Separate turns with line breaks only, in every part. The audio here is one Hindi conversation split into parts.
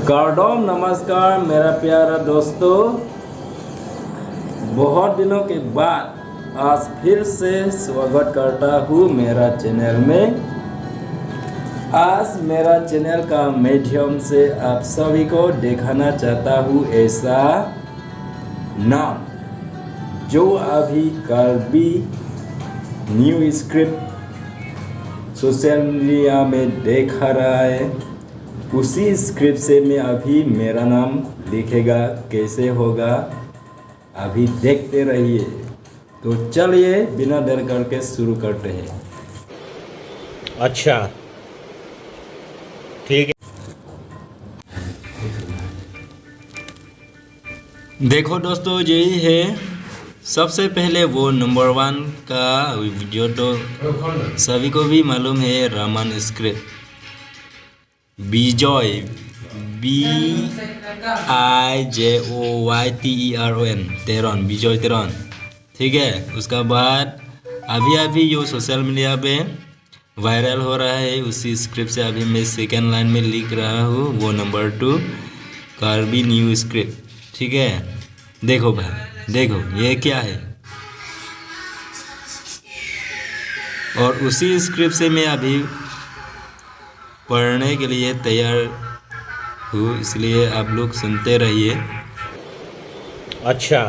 कार्डोम नमस्कार मेरा प्यारा दोस्तों, बहुत दिनों के बाद आज फिर से स्वागत करता हूँ मेरा चैनल में। आज मेरा चैनल का माध्यम से आप सभी को दिखाना चाहता हूँ ऐसा नाम जो अभी Karbi new script social media में देखा रहा है। उसी स्क्रिप्ट से मैं अभी मेरा नाम लिखेगा, कैसे होगा अभी देखते रहिए। तो चलिए बिना देर करके शुरू करते हैं।
अच्छा ठीक है।
देखो दोस्तों, यही है सबसे पहले वो नंबर 1 का वीडियो। तो सभी को भी मालूम है रामन स्क्रिप्ट, बिजॉय BIJOYTERON तेरन, बिजॉय तेरन। ठीक है। उसका बाद अभी जो सोशल मीडिया पे वायरल हो रहा है उसी स्क्रिप्ट से अभी मैं सेकेंड लाइन में लिख रहा हूँ, वो नंबर 2 कार्बी न्यू स्क्रिप्ट। ठीक है। देखो भाई, देखो ये क्या है। और उसी स्क्रिप्ट से मैं अभी पढ़ने के लिए तैयार हूँ, इसलिए आप लोग सुनते रहिए।
अच्छा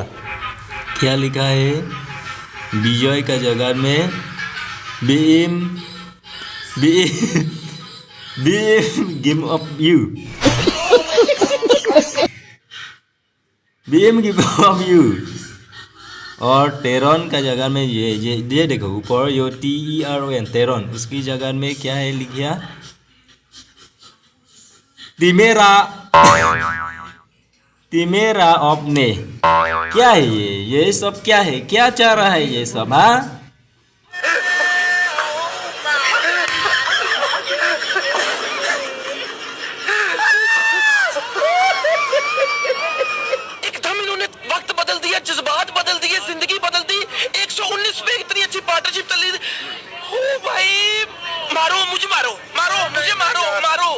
क्या लिखा है? विजय का जगह में beam give up you, beam give up you. और टेरन का जगह में ये देखो ऊपर यो TERON टेरन, उसकी जगह में क्या है लिखिया तिमेरा अपने। क्या है ये सब क्या है? क्या चाह रहा है ये सब? हाँ,
एकदम इन्होंने वक्त बदल दिया, जज्बात बदल दिए, जिंदगी बदल दी। 119 में इतनी अच्छी पार्टनरशिप चल रही। ओ भाई, मारो मुझे, मारो मारो मुझे, मारो मारो